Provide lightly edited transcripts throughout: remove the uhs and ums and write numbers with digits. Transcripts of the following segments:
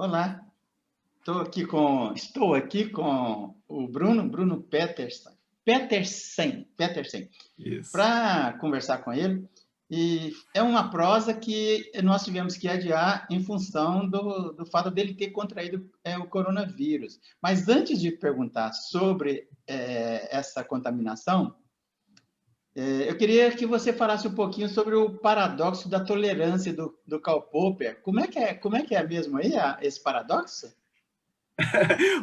Olá, estou aqui com o Bruno Petersen, Isso. para conversar com ele. E é uma prosa que nós tivemos que adiar em função do fato dele ter contraído o coronavírus. Mas antes de perguntar sobre essa contaminação, eu queria que você falasse um pouquinho sobre o paradoxo da tolerância do Karl Popper. Como é que é mesmo aí, esse paradoxo?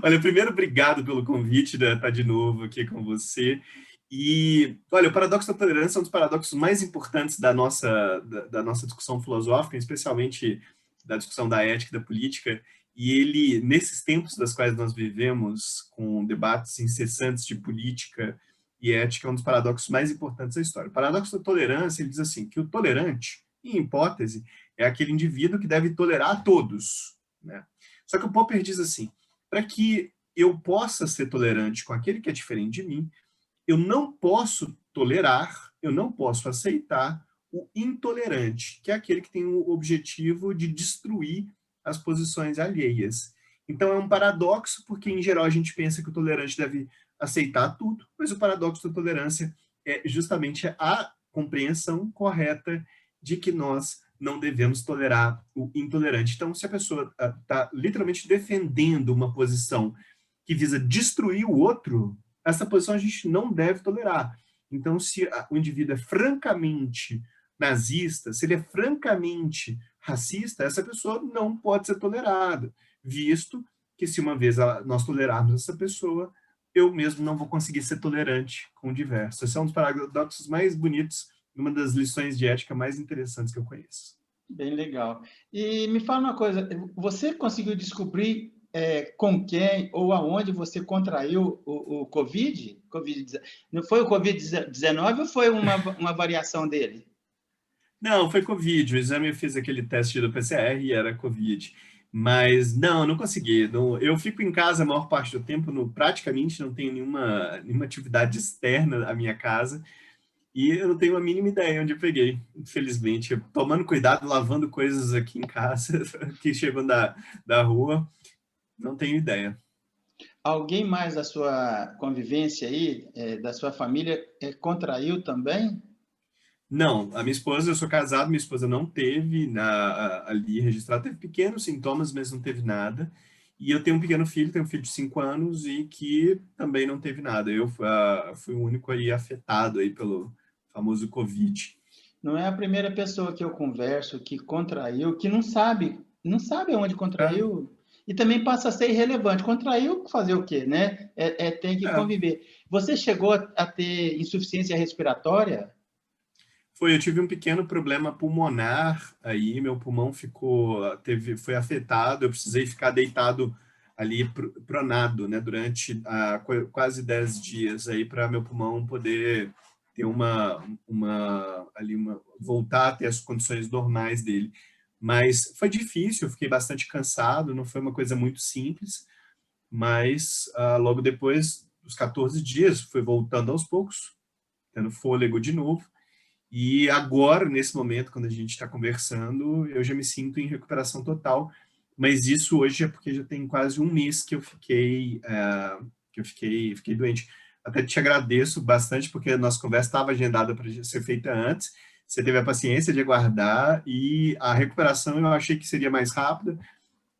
Olha, primeiro, obrigado pelo convite, de estar de novo aqui com você. E, olha, o paradoxo da tolerância é um dos paradoxos mais importantes da nossa discussão filosófica, especialmente da discussão da ética e da política. E ele, nesses tempos das quais nós vivemos, com debates incessantes de política e ética, é um dos paradoxos mais importantes da história. O paradoxo da tolerância, ele diz assim, que o tolerante, em hipótese, é aquele indivíduo que deve tolerar a todos, né? Só que o Popper diz assim, para que eu possa ser tolerante com aquele que é diferente de mim, eu não posso tolerar, eu não posso aceitar o intolerante, que é aquele que tem o objetivo de destruir as posições alheias. Então é um paradoxo, porque em geral a gente pensa que o tolerante deve aceitar tudo, mas o paradoxo da tolerância é justamente a compreensão correta de que nós não devemos tolerar o intolerante. Então, se a pessoa está literalmente defendendo uma posição que visa destruir o outro, essa posição a gente não deve tolerar. Então, se o indivíduo é francamente nazista, se ele é francamente racista, essa pessoa não pode ser tolerada, visto que se uma vez nós tolerarmos essa pessoa, eu mesmo não vou conseguir ser tolerante com o diverso. Esse é um dos paradoxos mais bonitos, uma das lições de ética mais interessantes que eu conheço. Bem legal. E me fala uma coisa, você conseguiu descobrir com quem ou aonde você contraiu o Covid? Não foi o Covid-19 ou foi uma variação dele? Não, foi Covid. O exame eu fiz aquele teste do PCR e era Covid. Mas não consegui. Eu fico em casa a maior parte do tempo, praticamente não tenho nenhuma atividade externa à minha casa. E eu não tenho a mínima ideia onde eu peguei, infelizmente. Tomando cuidado, lavando coisas aqui em casa, que chegam da rua, não tenho ideia. Alguém mais da sua convivência aí, da sua família, contraiu também? Não, a minha esposa, eu sou casado, minha esposa não teve ali registrado, teve pequenos sintomas, mas não teve nada. E eu tenho um pequeno filho, tenho um filho de 5 anos e que também não teve nada. Eu fui o único aí afetado aí pelo famoso Covid. Não é a primeira pessoa que eu converso que contraiu, que não sabe onde É, contraiu, e também passa a ser irrelevante. Contraiu, fazer o quê, né? Tem que é. conviver. Você chegou a ter insuficiência respiratória? Eu tive um pequeno problema pulmonar aí, meu pulmão foi afetado, eu precisei ficar deitado ali pronado, né, durante quase 10 dias aí para meu pulmão poder ter voltar a ter as condições normais dele. Mas foi difícil, eu fiquei bastante cansado, não foi uma coisa muito simples, mas logo depois dos 14 dias, fui voltando aos poucos, tendo fôlego de novo. E agora, nesse momento, quando a gente está conversando, eu já me sinto em recuperação total. Mas isso hoje é porque já tem quase um mês que eu fiquei doente. Até te agradeço bastante, porque a nossa conversa estava agendada para ser feita antes. Você teve a paciência de aguardar e a recuperação eu achei que seria mais rápida,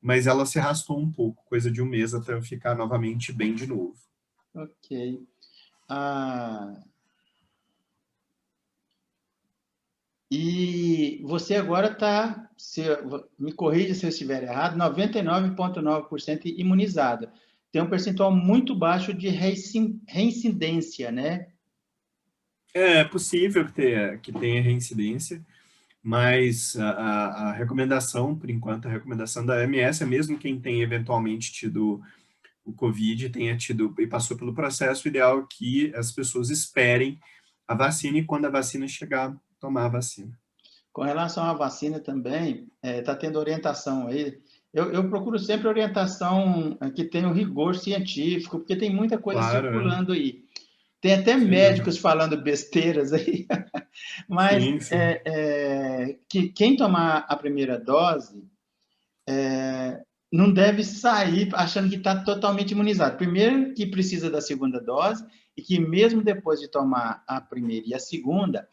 mas ela se arrastou um pouco, coisa de um mês até eu ficar novamente bem de novo. Ok. Ah, e você agora está, me corrija se eu estiver errado, 99,9% imunizado. Tem um percentual muito baixo de reincidência, né? É possível que tenha reincidência, mas a recomendação, por enquanto, a recomendação da OMS é mesmo quem tem eventualmente tido o Covid, tenha tido e passou pelo processo, o ideal é que as pessoas esperem a vacina e quando a vacina chegar, tomar a vacina. Com relação à vacina também, está tendo orientação aí. Eu procuro sempre orientação que tenha um rigor científico, porque tem muita coisa Claro, circulando aí. Tem até sem dúvida. médicos falando besteiras aí, mas Sim, sim. que quem tomar a primeira dose não deve sair achando que está totalmente imunizado. Primeiro, que precisa da segunda dose, e que mesmo depois de tomar a primeira e a segunda,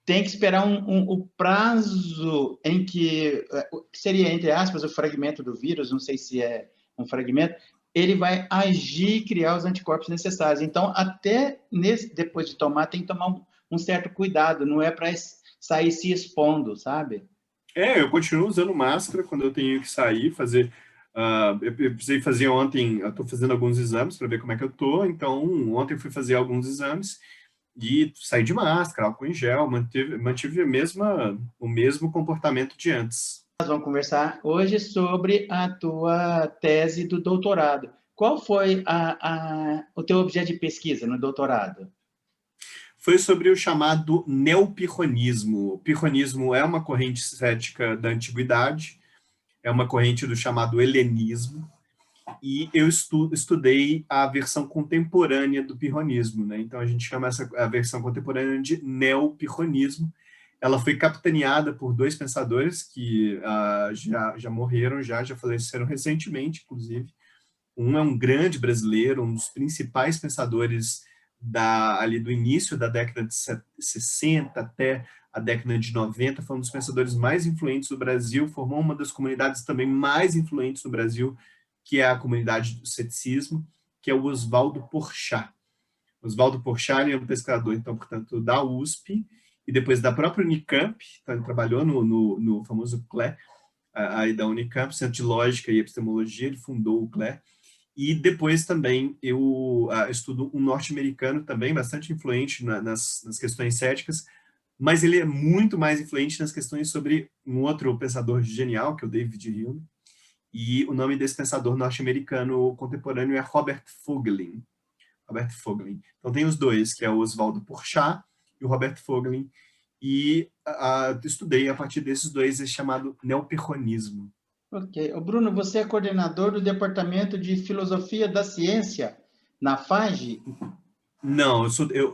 tem que esperar o prazo em que seria, entre aspas, o fragmento do vírus, não sei se é um fragmento, ele vai agir e criar os anticorpos necessários. Então, até depois de tomar, tem que tomar um certo cuidado, não é para sair se expondo, sabe? Eu continuo usando máscara quando eu tenho que sair, fazer. Eu precisei fazer ontem, eu estou fazendo alguns exames para ver como é que eu estou, então ontem eu fui fazer alguns exames e saí de máscara, álcool em gel, mantive o mesmo comportamento de antes. Nós vamos conversar hoje sobre a tua tese do doutorado. Qual foi o teu objeto de pesquisa no doutorado? Foi sobre o chamado neopirronismo. O pirronismo é uma corrente cética da antiguidade, é uma corrente do chamado helenismo, e eu estudei a versão contemporânea do pirronismo, né? Então a gente chama a versão contemporânea de neopirronismo. Ela foi capitaneada por dois pensadores que já morreram, já faleceram recentemente, inclusive. Um é um grande brasileiro, um dos principais pensadores ali do início da década de 60 até a década de 90, foi um dos pensadores mais influentes do Brasil, formou uma das comunidades também mais influentes no Brasil, que é a comunidade do ceticismo, que é o Oswaldo Porchat. Oswaldo Porchat é um pesquisador, então, portanto, da USP, e depois da própria Unicamp, então ele trabalhou no famoso CLE, aí da Unicamp, Centro de Lógica e Epistemologia, ele fundou o CLE, e depois também eu estudo um norte-americano também, bastante influente nas questões céticas, mas ele é muito mais influente nas questões sobre um outro pensador genial, que é o David Hume, e o nome desse pensador norte-americano contemporâneo é Robert Fogelin. Robert Fogelin. Então tem os dois, que é o Oswaldo Porchat e o Robert Fogelin, e estudei a partir desses dois esse chamado neopirronismo. Ok. Bruno, você é coordenador do Departamento de Filosofia da Ciência na FAGE? Não,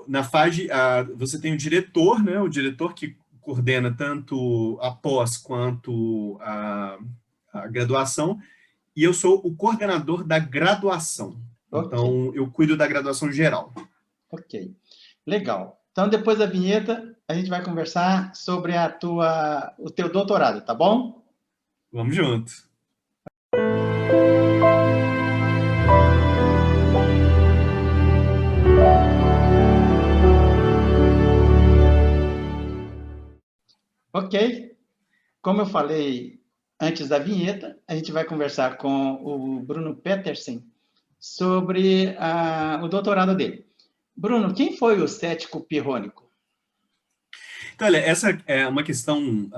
na FAGE você tem o diretor, né? O diretor que coordena tanto a pós quanto a graduação, e eu sou o coordenador da graduação. Então, Ok. eu cuido da graduação geral. Ok. Legal. Então, depois da vinheta, a gente vai conversar sobre o teu doutorado, tá bom? Vamos junto. Ok. Como eu falei antes da vinheta, a gente vai conversar com o Bruno Petersen sobre o doutorado dele. Bruno, quem foi o cético pirrônico? Então, olha, essa é uma questão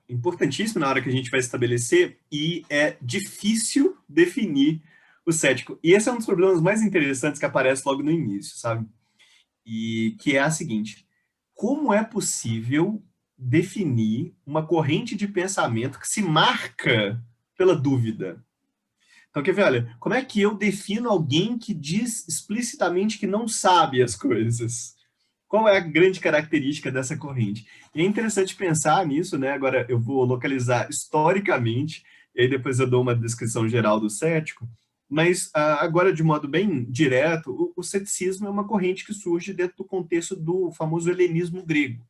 importantíssima na hora que a gente vai estabelecer, e é difícil definir o cético. E esse é um dos problemas mais interessantes que aparece logo no início, sabe? E que é a seguinte: como é possível definir uma corrente de pensamento que se marca pela dúvida? Então, quer ver, olha, como é que eu defino alguém que diz explicitamente que não sabe as coisas? Qual é a grande característica dessa corrente? E é interessante pensar nisso, né? Agora eu vou localizar historicamente, e aí depois eu dou uma descrição geral do cético, mas agora, de modo bem direto, o ceticismo é uma corrente que surge dentro do contexto do famoso helenismo grego.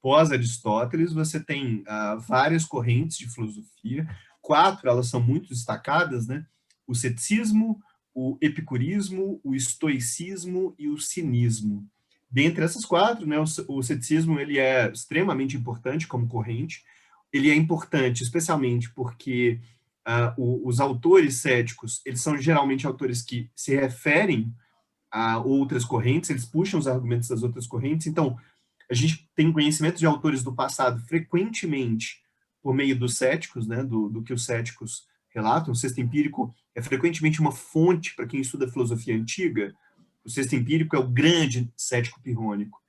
Pós-Aristóteles, você tem várias correntes de filosofia, 4, elas são muito destacadas, né? O ceticismo, o epicurismo, o estoicismo e o cinismo. Dentre essas 4, né, o ceticismo ele é extremamente importante como corrente. Ele é importante especialmente porque os autores céticos, eles são geralmente autores que se referem a outras correntes, eles puxam os argumentos das outras correntes. Então, a gente tem conhecimento de autores do passado frequentemente por meio dos céticos, né, do que os céticos relatam. O Sexto Empírico é frequentemente uma fonte para quem estuda filosofia antiga. O Sexto Empírico é o grande cético pirrônico.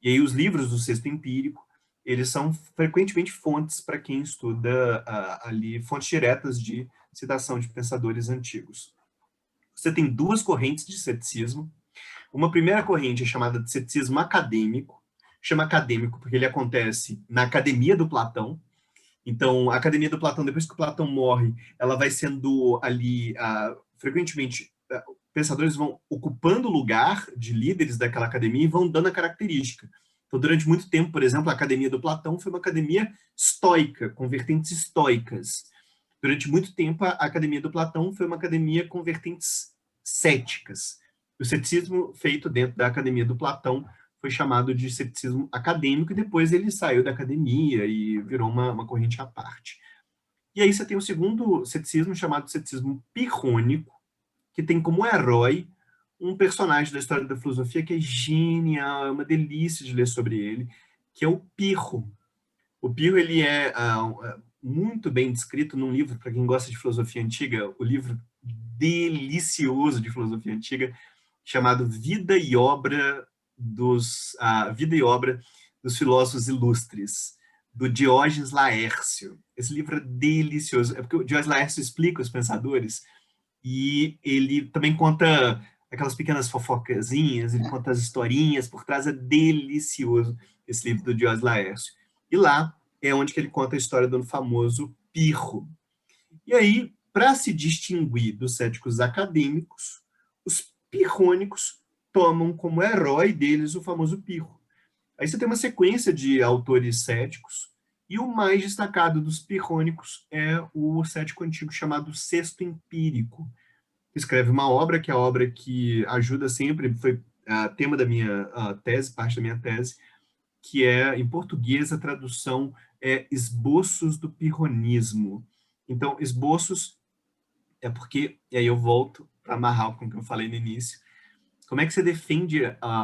E aí os livros do Sexto Empírico, eles são frequentemente fontes para quem estuda ali, fontes diretas de citação de pensadores antigos. Você tem 2 correntes de ceticismo. Uma primeira corrente é chamada de ceticismo acadêmico, chama acadêmico porque ele acontece na academia do Platão. Então, a Academia do Platão, depois que o Platão morre, ela vai sendo ali, frequentemente, pensadores vão ocupando o lugar de líderes daquela academia e vão dando a característica. Então, durante muito tempo, por exemplo, a Academia do Platão foi uma academia estoica, com vertentes estoicas. Durante muito tempo, a Academia do Platão foi uma academia com vertentes céticas. O ceticismo feito dentro da Academia do Platão foi chamado de ceticismo acadêmico, e depois ele saiu da academia e virou uma corrente à parte. E aí você tem o segundo ceticismo, chamado ceticismo pirrônico, que tem como herói um personagem da história da filosofia que é genial, é uma delícia de ler sobre ele, que é o Pirro. O Pirro, ele é muito bem descrito num livro, para quem gosta de filosofia antiga, o livro delicioso de filosofia antiga, chamado Vida e Obra dos Filósofos Ilustres, do Diógenes Laércio. Esse livro é delicioso, é porque o Diógenes Laércio explica os pensadores, e ele também conta aquelas pequenas fofocazinhas, ele conta as historinhas por trás, é delicioso esse livro do Diógenes Laércio. E lá é onde que ele conta a história do famoso Pirro. E aí, para se distinguir dos céticos acadêmicos, os pirrônicos tomam como herói deles o famoso Pirro. Aí você tem uma sequência de autores céticos, e o mais destacado dos pirrônicos é o cético antigo chamado Sexto Empírico, que escreve uma obra, que é a obra que ajuda sempre, foi tema da minha tese, parte da minha tese, que é, em português, a tradução é Esboços do Pirronismo. Então, esboços é porque, e aí eu volto para amarrar com o que eu falei no início, como é que você defende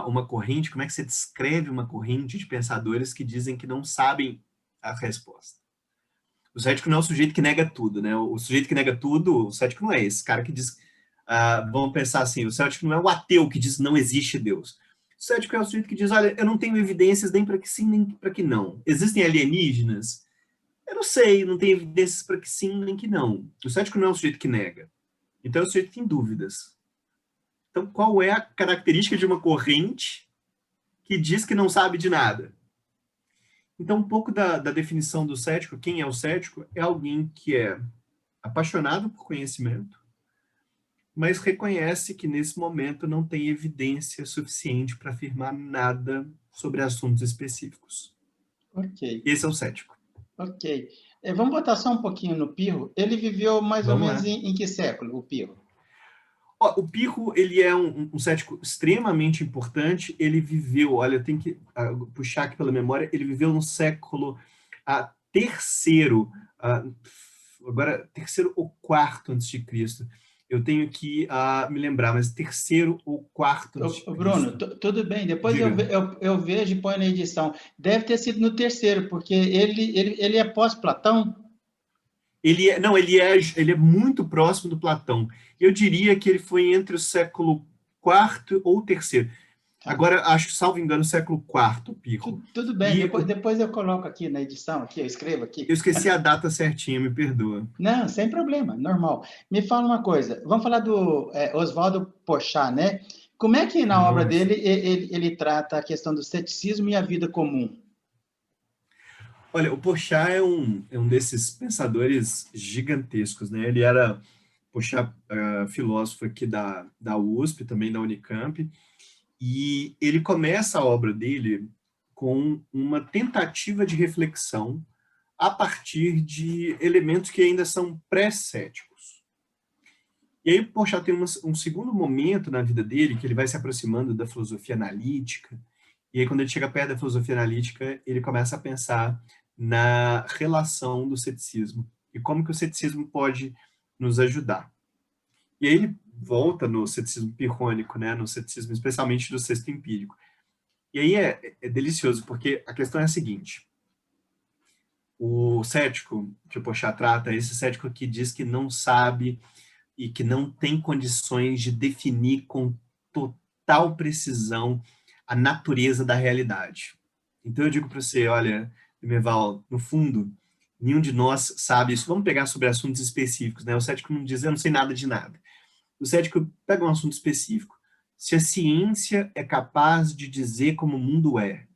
uma corrente, como é que você descreve uma corrente de pensadores que dizem que não sabem a resposta? O cético não é o sujeito que nega tudo, né? O sujeito que nega tudo, o cético não é esse cara que diz, vamos pensar assim, o cético não é o ateu que diz não existe Deus. O cético é o sujeito que diz, olha, eu não tenho evidências nem para que sim, nem para que não. Existem alienígenas? Eu não sei, não tenho evidências para que sim, nem que não. O cético não é o sujeito que nega. Então é o sujeito que tem dúvidas. Então, qual é a característica de uma corrente que diz que não sabe de nada? Então, um pouco da definição do cético, quem é o cético? É alguém que é apaixonado por conhecimento, mas reconhece que nesse momento não tem evidência suficiente para afirmar nada sobre assuntos específicos. Ok. Esse é o cético. Ok. Vamos botar só um pouquinho no Pirro. Ele viveu mais ou menos em que século, o Pirro? O Pirro, ele é um cético extremamente importante. Ele viveu, olha, eu tenho que puxar aqui pela memória, ele viveu no século terceiro, agora terceiro ou quarto antes de Cristo. Eu tenho que me lembrar, mas terceiro ou quarto antes de Cristo. Bruno, tudo bem, depois eu vejo e põe na edição. Deve ter sido no terceiro, porque ele é pós-Platão? Ele é muito próximo do Platão. Eu diria que ele foi entre o século IV ou terceiro. Agora, acho que, salvo engano, século IV, Pirro. Tudo bem, depois eu coloco aqui na edição, aqui, eu escrevo aqui. Eu esqueci a data certinha, me perdoa. Não, sem problema, normal. Me fala uma coisa, vamos falar do Oswaldo Porchat, né? Como é que na obra dele ele trata a questão do ceticismo e a vida comum? Olha, o Porchat é um desses pensadores gigantescos, né? Ele era, Porchat, filósofo aqui da USP, também da Unicamp, e ele começa a obra dele com uma tentativa de reflexão a partir de elementos que ainda são pré-céticos. E aí, Porchat tem um segundo momento na vida dele, que ele vai se aproximando da filosofia analítica, e aí, quando ele chega perto da filosofia analítica, ele começa a pensar na relação do ceticismo, e como que o ceticismo pode nos ajudar. E aí ele volta no ceticismo pirrônico, né, no ceticismo especialmente do sexto empírico. E aí é delicioso, porque a questão é a seguinte: o cético que o Porchat trata é esse cético que diz que não sabe e que não tem condições de definir com total precisão a natureza da realidade. Então eu digo para você, olha, Meval, no fundo, nenhum de nós sabe isso. Vamos pegar sobre assuntos específicos, né? O cético não diz, eu não sei nada de nada. O cético pega um assunto específico. Se a ciência é capaz de dizer como o mundo é,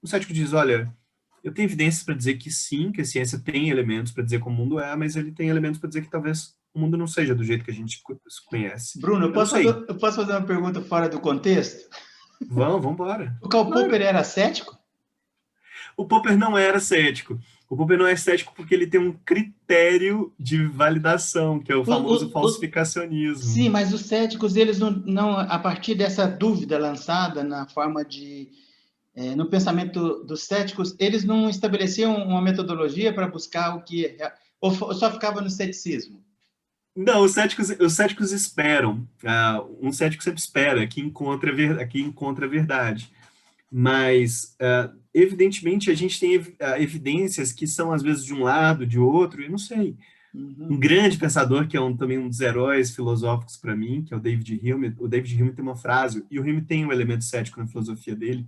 o cético diz, olha, Eu tenho evidências para dizer que sim, que a ciência tem elementos para dizer como o mundo é, mas ele tem elementos para dizer que talvez o mundo não seja do jeito que a gente conhece. Bruno, Eu não sei. eu posso fazer uma pergunta fora do contexto? Vamos embora. O Karl Claro. Popper era cético? O Popper não era cético. O Popper não é cético porque ele tem um critério de validação, que é o famoso falsificacionismo. Sim, mas os céticos, eles não, a partir dessa dúvida lançada na forma de, no pensamento dos céticos, eles não estabeleciam uma metodologia para buscar o que, ou só ficava no ceticismo? Não, os céticos esperam. Um cético sempre espera que encontra a verdade. Mas, evidentemente, a gente tem evidências que são, às vezes, de um lado, de outro, eu não sei. Um grande pensador, que é também um dos heróis filosóficos para mim, que é o David Hume. O David Hume tem uma frase, e o Hume tem um elemento cético na filosofia dele,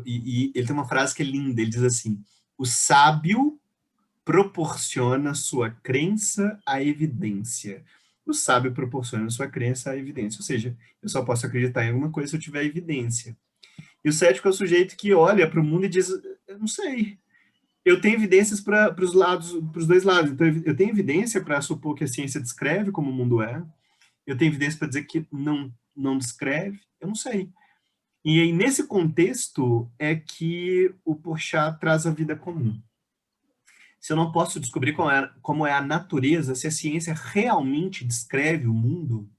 e ele tem uma frase que é linda, ele diz assim: o sábio proporciona sua crença à evidência. O sábio proporciona sua crença à evidência, ou seja, eu só posso acreditar em alguma coisa se eu tiver evidência. E o cético é o sujeito que olha para o mundo e diz, eu não sei, eu tenho evidências para os dois lados. Então, eu tenho evidência para supor que a ciência descreve como o mundo é, eu tenho evidência para dizer que não descreve, eu não sei. E aí, nesse contexto, é que o Porchat traz a vida comum. Se eu não posso descobrir como é a natureza, se a ciência realmente descreve o mundo,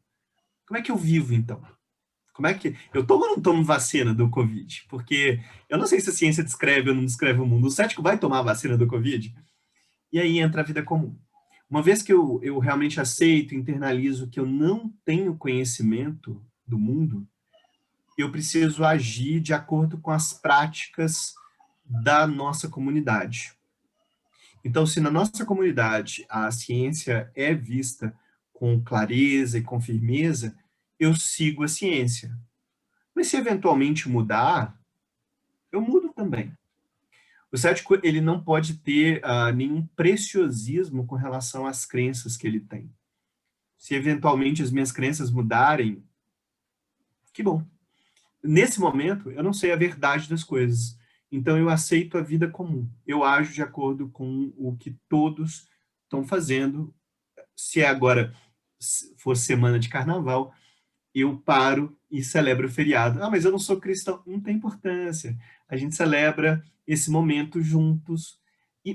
como é que eu vivo, então? Como é que... Eu tomo ou não tomo vacina do Covid? Porque eu não sei se a ciência descreve ou não descreve o mundo. O cético vai tomar a vacina do Covid? E aí entra a vida comum. Uma vez que eu realmente aceito, internalizo que eu não tenho conhecimento do mundo, eu preciso agir de acordo com as práticas da nossa comunidade. Então, se na nossa comunidade a ciência é vista com clareza e com firmeza, eu sigo a ciência. Mas se eventualmente mudar, eu mudo também. O cético, ele não pode ter nenhum preciosismo com relação às crenças que ele tem. Se eventualmente as minhas crenças mudarem, que bom. Nesse momento, eu não sei a verdade das coisas. Então, eu aceito a vida comum. Eu ajo de acordo com o que todos estão fazendo. Se agora for semana de carnaval, eu paro e celebro o feriado. Ah, mas eu não sou cristão. Não tem importância. A gente celebra esse momento juntos.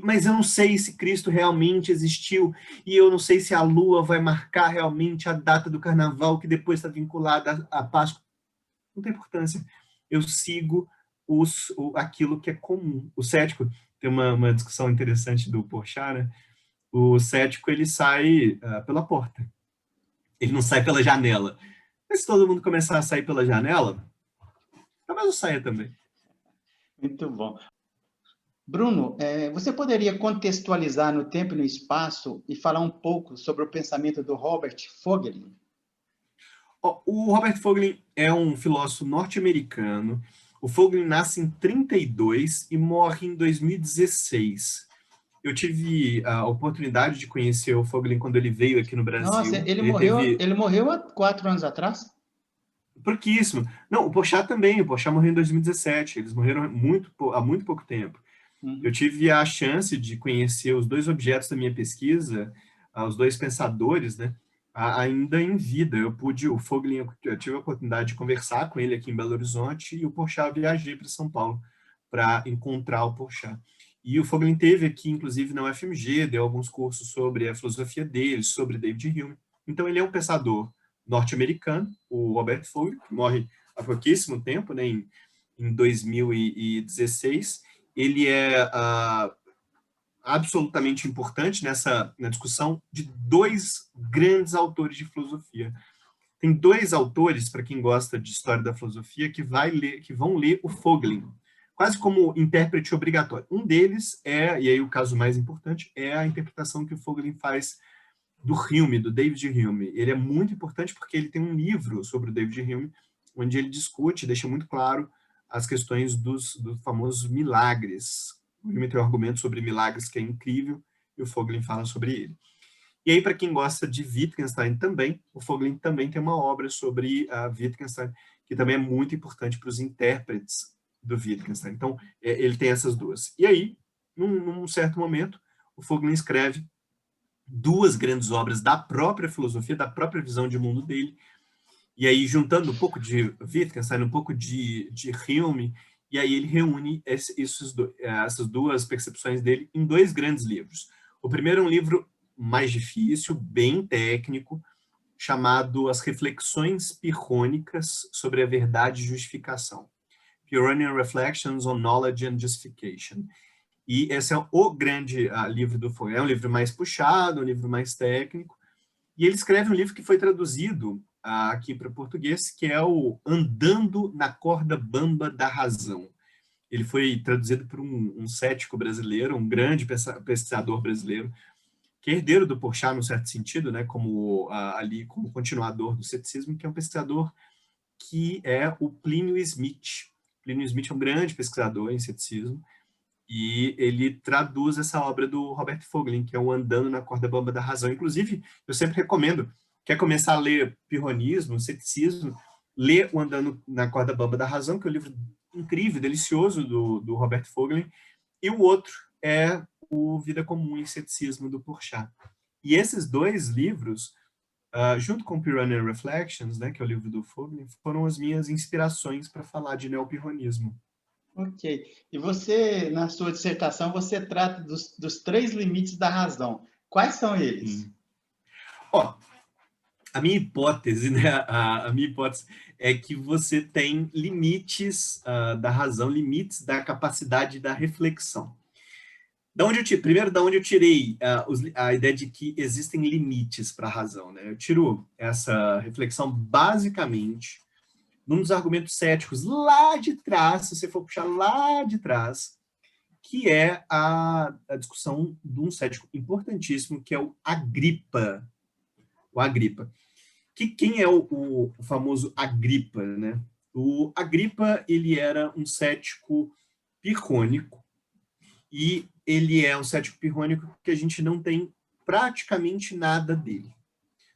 Mas eu não sei se Cristo realmente existiu, e eu não sei se a lua vai marcar realmente a data do carnaval, que depois está vinculada à Páscoa. Não tem importância. Eu sigo aquilo que é comum. O cético, tem uma discussão interessante do Porchat, né? O cético, ele sai pela porta. Ele não sai pela janela. Mas se todo mundo começar a sair pela janela, talvez eu saia também. Muito bom. Bruno, você poderia contextualizar no tempo e no espaço e falar um pouco sobre o pensamento do Robert Fogelin? O Robert Fogelin é um filósofo norte-americano. O Fogelin nasce em 32 e morre em 2016. Eu tive a oportunidade de conhecer o Fogelin quando ele veio aqui no Nossa, Brasil. ele morreu há 4 anos atrás? Pouquíssimo. Não, o Porchat também. O Porchat morreu em 2017. Eles morreram há muito pouco tempo. Eu tive a chance de conhecer os dois objetos da minha pesquisa, os dois pensadores, né, ainda em vida. O Fogelin, eu tive a oportunidade de conversar com ele aqui em Belo Horizonte, e o Porchat, eu viajei para São Paulo para encontrar o Porchat. E o Fogelin teve aqui, inclusive, na UFMG, deu alguns cursos sobre a filosofia dele, sobre David Hume. Então, ele é um pensador norte-americano, o Robert Fogelin, que morre há pouquíssimo tempo, né, em 2016. Ele é absolutamente importante na discussão de dois grandes autores de filosofia. Tem dois autores, para quem gosta de história da filosofia, que vão ler o Fogelin, quase como intérprete obrigatório. Um deles e aí o caso mais importante, é a interpretação que o Fogelin faz do Hume, do David Hume. Ele é muito importante porque ele tem um livro sobre o David Hume, onde ele discute, deixa muito claro as questões dos famosos milagres. O Hume tem um argumento sobre milagres que é incrível, e o Fogelin fala sobre ele. E aí, para quem gosta de Wittgenstein também, o Fogelin também tem uma obra sobre a Wittgenstein, que também é muito importante para os intérpretes do Wittgenstein. Então, ele tem essas duas. E aí, num certo momento, o Vogelin escreve duas grandes obras da própria filosofia, da própria visão de mundo dele, e aí juntando um pouco de Wittgenstein, um pouco de Hume, e aí ele reúne essas duas percepções dele em dois grandes livros. O primeiro é um livro mais difícil, bem técnico, chamado As Reflexões Pirrônicas sobre a Verdade e Justificação. Pyrrhonian Reflections on Knowledge and Justification. E esse é o grande livro do Vogelin. É um livro mais puxado, um livro mais técnico. E ele escreve um livro que foi traduzido aqui para o português, que é o Andando na Corda Bamba da Razão. Ele foi traduzido por um cético brasileiro, um grande pesquisador brasileiro, que é herdeiro do Porchat, no certo sentido, né, como continuador do ceticismo, que é um pesquisador que é o Plínio Smith. Plínio Smith é um grande pesquisador em ceticismo, e ele traduz essa obra do Robert Vogelin, que é o Andando na Corda Bamba da Razão. Inclusive, eu sempre recomendo, quer começar a ler pirronismo, ceticismo, lê o Andando na Corda Bamba da Razão, que é um livro incrível, delicioso do Robert Vogelin, e o outro é o Vida Comum e Ceticismo, do Porchat. E esses dois livros, junto com Pyrrhonian Reflections, né, que é o livro do Vogelin, foram as minhas inspirações para falar de neopirronismo. Ok. E você, na sua dissertação, você trata dos 3 limites da razão. Quais são eles? A minha hipótese, né, a minha hipótese é que você tem limites da razão, limites da capacidade da reflexão. Primeiro, da onde eu tirei a ideia de que existem limites para a razão, né? Eu tiro essa reflexão basicamente num dos argumentos céticos lá de trás, se você for puxar lá de trás, que é a discussão de um cético importantíssimo, que é o Agripa. O Agripa. Quem é o famoso Agripa, né? O Agripa, ele era um cético pirrônico, e ele é um cético pirrônico que a gente não tem praticamente nada dele.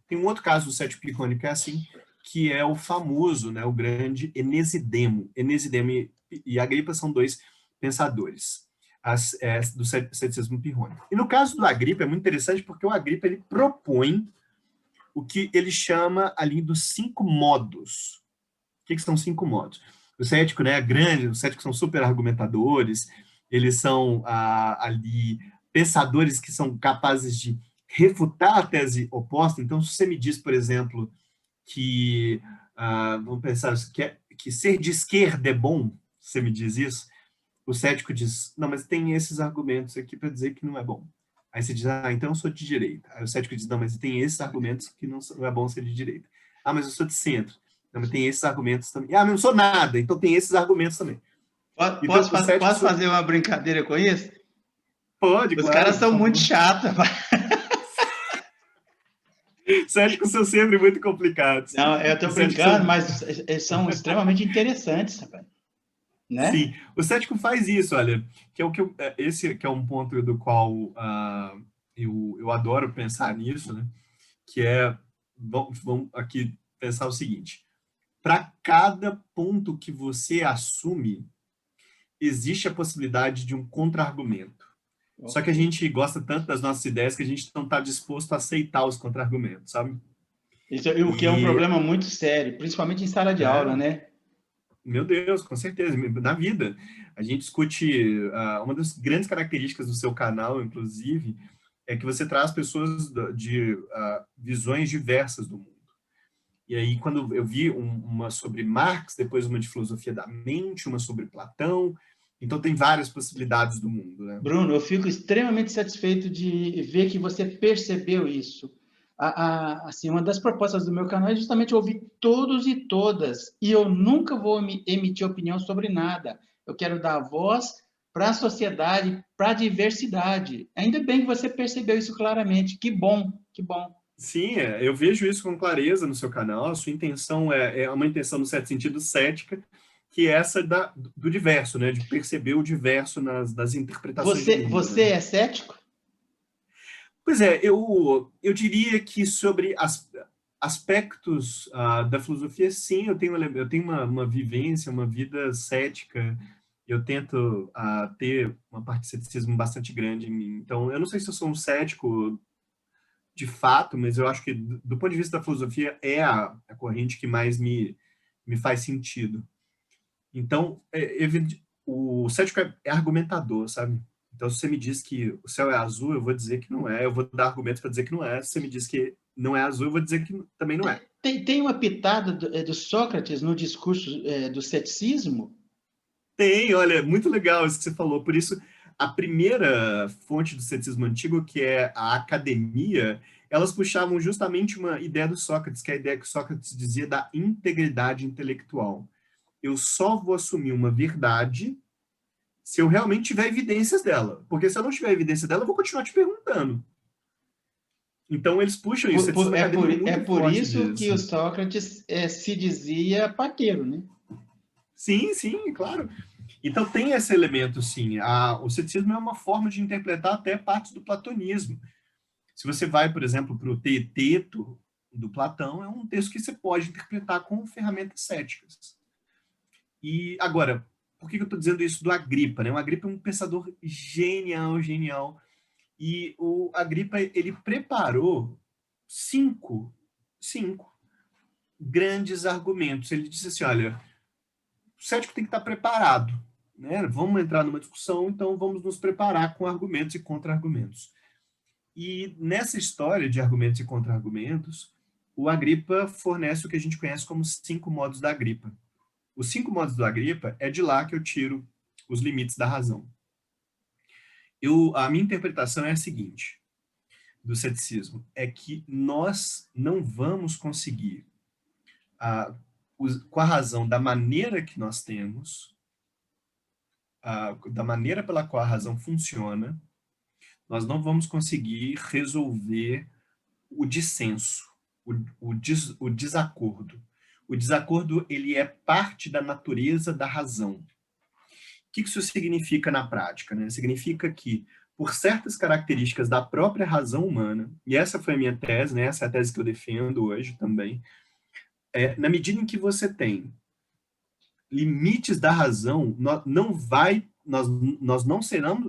Tem um outro caso do cético pirrônico que é assim, que é o famoso, né, o grande Enesidemo. Enesidemo e Agripa são dois pensadores do ceticismo pirrônico. E no caso do Agripa é muito interessante porque o Agripa ele propõe o que ele chama ali dos 5 modos. O que são 5 modos? O cético, né, grande, os céticos são super argumentadores, eles são ali pensadores que são capazes de refutar a tese oposta. Então, se você me diz, por exemplo, que, vamos pensar, que ser de esquerda é bom, você me diz isso, o cético diz, não, mas tem esses argumentos aqui para dizer que não é bom. Aí você diz, então eu sou de direita. Aí o cético diz, não, mas tem esses argumentos que não é bom ser de direita. Mas eu sou de centro. Não, mas tem esses argumentos também. Mas eu não sou nada, então tem esses argumentos também. Posso fazer uma brincadeira com isso? Pode, Os caras são muito chatos. Céticos são sempre muito complicados. Não, eu estou brincando, mas eles são extremamente interessantes, rapaz. Né? Sim, o cético faz isso, olha, esse que é um ponto do qual eu adoro pensar nisso, né? Que é, vamos aqui pensar o seguinte, para cada ponto que você assume, existe a possibilidade de um contra-argumento. Okay. Só que a gente gosta tanto das nossas ideias que a gente não está disposto a aceitar os contra-argumentos, sabe? O que é um problema muito sério, principalmente em sala de aula, né? Meu Deus, com certeza. Na vida, a gente discute... uma das grandes características do seu canal, inclusive, é que você traz pessoas de visões diversas do mundo. E aí, quando eu vi uma sobre Marx, depois uma de filosofia da mente, uma sobre Platão, então tem várias possibilidades do mundo, né? Bruno, eu fico extremamente satisfeito de ver que você percebeu isso. Assim, uma das propostas do meu canal é justamente ouvir todos e todas, e eu nunca vou emitir opinião sobre nada. Eu quero dar voz para a sociedade, para a diversidade. Ainda bem que você percebeu isso claramente. Que bom, que bom. Sim, eu vejo isso com clareza no seu canal. A sua intenção é uma intenção, no certo sentido, cética, que é essa do diverso, né? De perceber o diverso nas interpretações. Você é cético? Pois é, eu diria que sobre aspectos da filosofia, sim, eu tenho uma vivência, uma vida cética. Eu tento ter uma parte de ceticismo bastante grande em mim. Então, eu não sei se eu sou um cético de fato, mas eu acho que, do ponto de vista da filosofia, é a corrente que mais me faz sentido. Então, o cético é argumentador, sabe? Então, se você me diz que o céu é azul, eu vou dizer que não é. Eu vou dar argumentos para dizer que não é. Se você me diz que não é azul, eu vou dizer que também não é. Tem uma pitada do Sócrates no discurso do ceticismo? Tem, olha, muito legal isso que você falou. Por isso, a primeira fonte do ceticismo antigo, que é a academia, elas puxavam justamente uma ideia do Sócrates, que é a ideia que Sócrates dizia da integridade intelectual. Eu só vou assumir uma verdade se eu realmente tiver evidências dela. Porque se eu não tiver evidência dela, eu vou continuar te perguntando. Então, eles puxam isso. O ceticismo acadêmico é muito por forte isso que o disso. Sócrates se dizia paqueiro, né? Sim, sim, claro. Então tem esse elemento, sim. O ceticismo é uma forma de interpretar até partes do platonismo. Se você vai, por exemplo, para o Teeteto do Platão, é um texto que você pode interpretar com ferramentas céticas. E agora, por que eu estou dizendo isso do Agripa? Né? O Agripa é um pensador genial, genial. E o Agripa, ele preparou cinco grandes argumentos. Ele disse assim, olha, o cético tem que estar preparado, né? Vamos entrar numa discussão, então vamos nos preparar com argumentos e contra-argumentos. E nessa história de argumentos e contra-argumentos, o Agripa fornece o que a gente conhece como 5 modos da Agripa. Os 5 modos do Agripa é de lá que eu tiro os limites da razão. A minha interpretação é a seguinte, do ceticismo, é que nós não vamos conseguir, com a razão da maneira que nós temos, da maneira pela qual a razão funciona, nós não vamos conseguir resolver o dissenso, o desacordo. O desacordo, ele é parte da natureza da razão. O que isso significa na prática? Né? Significa que, por certas características da própria razão humana, e essa foi a minha tese, né? Essa é a tese que eu defendo hoje também, na medida em que você tem limites da razão, nós não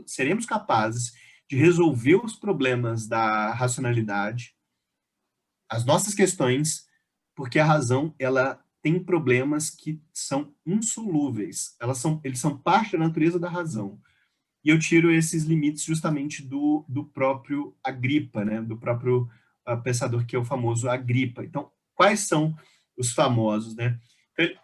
seremos capazes de resolver os problemas da racionalidade, as nossas questões, porque a razão, ela tem problemas que são insolúveis, eles são parte da natureza da razão. E eu tiro esses limites justamente do próprio Agripa, né? Do próprio pensador que é o famoso Agripa. Então, quais são os famosos, né?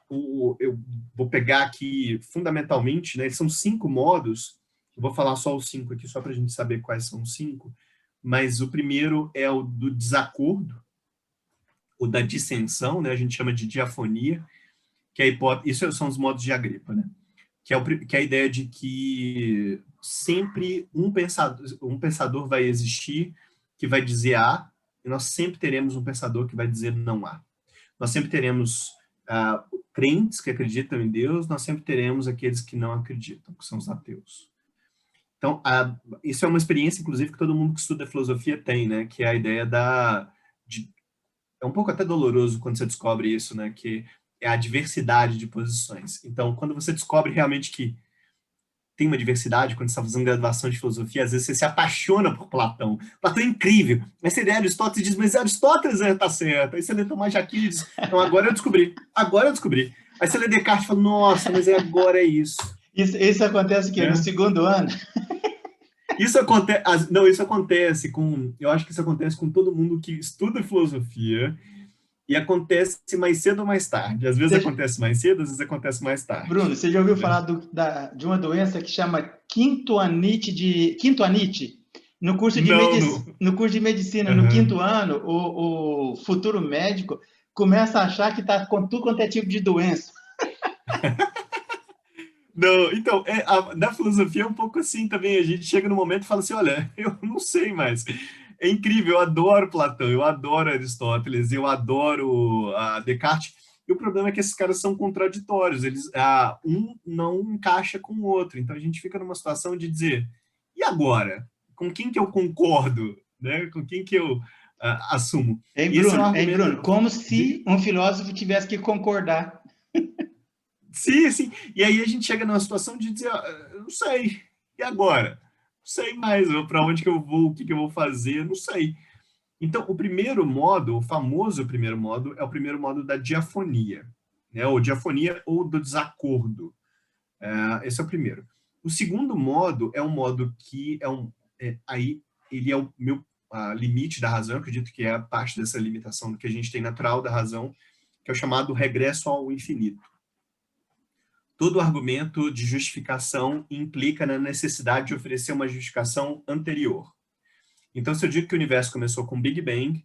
Eu vou pegar aqui, fundamentalmente, né? São 5 modos, eu vou falar só os 5 aqui, só para a gente saber quais são os 5, mas o primeiro é o do desacordo, o da dissensão, né? A gente chama de diafonia, que é a hipótese, isso são os modos de Agripa, né? Que é a ideia de que sempre um pensador vai existir que vai dizer A, e nós sempre teremos um pensador que vai dizer não A. Nós sempre teremos crentes que acreditam em Deus, nós sempre teremos aqueles que não acreditam, que são os ateus. Então, isso é uma experiência, inclusive, que todo mundo que estuda filosofia tem, né? Que é a ideia é um pouco até doloroso quando você descobre isso, né? Que é a diversidade de posições. Então, quando você descobre realmente que tem uma diversidade, quando você está fazendo graduação de filosofia, às vezes você se apaixona por Platão. Platão é incrível. Mas você lê Aristóteles e diz, mas Aristóteles está certo. Aí você lê Tomás de Aquino e diz, não, agora eu descobri. Aí você lê Descartes e fala, nossa, mas agora é isso. Isso acontece o quê? No segundo ano? Isso acontece eu acho que isso acontece com todo mundo que estuda filosofia, e acontece mais cedo ou mais tarde. Às vezes acontece mais cedo, às vezes acontece mais tarde. Bruno, você já ouviu falar de uma doença que chama quinto anite? No curso de medicina, no 5º ano, o futuro médico começa a achar que está com tudo quanto é tipo de doença. Não, então, na filosofia é um pouco assim também. A gente chega no momento e fala assim, olha, eu não sei mais. É incrível, eu adoro Platão, eu adoro Aristóteles, eu adoro Descartes. E o problema é que esses caras são contraditórios. Um não encaixa com o outro. Então a gente fica numa situação de dizer, e agora? Com quem que eu concordo? Né? Com quem que eu assumo. Hein, Esse é um Bruno? argumento Como se um filósofo tivesse que concordar. Sim, sim. E aí a gente chega numa situação de dizer, eu não sei, e agora? Não sei mais para onde que eu vou, o que que eu vou fazer, não sei. Então, o primeiro modo, o famoso primeiro modo, é o primeiro modo da diafonia, né? Ou diafonia ou do desacordo. Esse é o primeiro. O segundo modo é um modo que aí ele é o meu limite da razão, eu acredito que é a parte dessa limitação que a gente tem natural da razão, que é o chamado regresso ao infinito. Todo argumento de justificação implica na necessidade de oferecer uma justificação anterior. Então, se eu digo que o universo começou com Big Bang,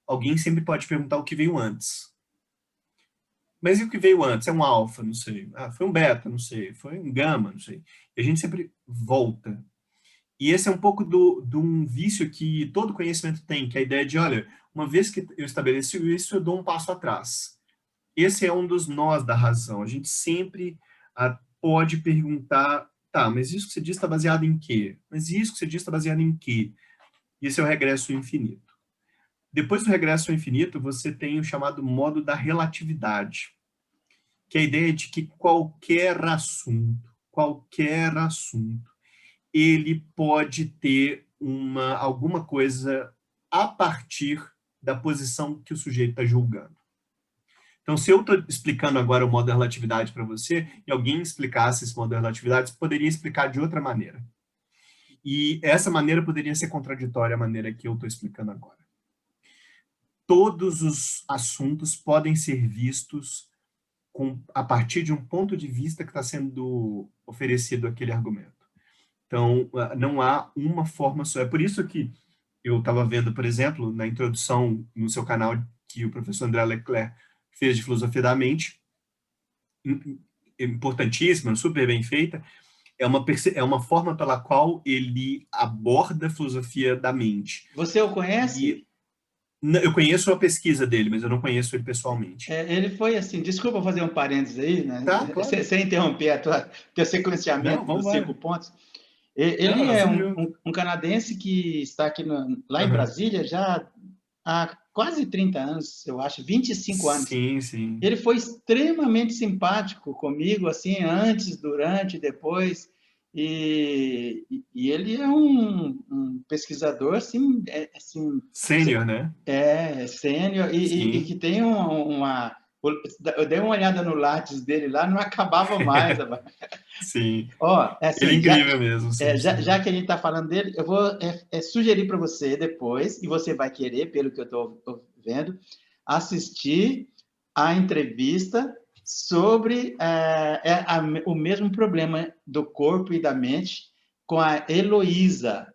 alguém sempre pode perguntar o que veio antes. Mas e o que veio antes? É um alfa? Não sei. Foi um beta? Não sei. Foi um gama? Não sei. E a gente sempre volta. E esse é um pouco de um vício que todo conhecimento tem, que é a ideia de, olha, uma vez que eu estabeleci isso, eu dou um passo atrás. Esse é um dos nós da razão. A gente sempre pode perguntar, tá, mas isso que você diz está baseado em quê? Mas isso que você diz está baseado em quê? E esse é o regresso ao infinito. Depois do regresso ao infinito, você tem o chamado modo da relatividade, que é a ideia de que qualquer assunto, ele pode ter alguma coisa a partir da posição que o sujeito está julgando. Então, se eu estou explicando agora o modo da relatividade para você, e alguém explicasse esse modo da relatividade, você poderia explicar de outra maneira. E essa maneira poderia ser contraditória à maneira que eu estou explicando agora. Todos os assuntos podem ser vistos a partir de um ponto de vista que está sendo oferecido aquele argumento. Então, não há uma forma só. É por isso que eu estava vendo, por exemplo, na introdução no seu canal que o professor André Leclerc fez de filosofia da mente, importantíssima, super bem feita, é uma forma pela qual ele aborda a filosofia da mente. Você o conhece? E eu conheço a pesquisa dele, mas eu não conheço ele pessoalmente. Ele foi assim, desculpa fazer um parênteses aí, né? Tá, claro. Sem interromper teu Não, sequenciamento vamos dos embora. 5 pontos. Não, Ele nós é estamos juntos. um canadense que está aqui lá em Uhum. Brasília já há quase 30 anos, eu acho, 25 anos. Sim, sim. Ele foi extremamente simpático comigo, assim, antes, durante, depois. E ele é um pesquisador, assim, Sênior, né? sênior, e que Sim. tem uma... Eu dei uma olhada no Lattes dele lá, não acabava mais. Sim. Ó, Ele é assim, incrível mesmo, sim, já sim. que a gente está falando dele, eu vou sugerir para você depois, e você vai querer, pelo que eu estou vendo, assistir a entrevista sobre o mesmo problema do corpo e da mente com a Heloísa,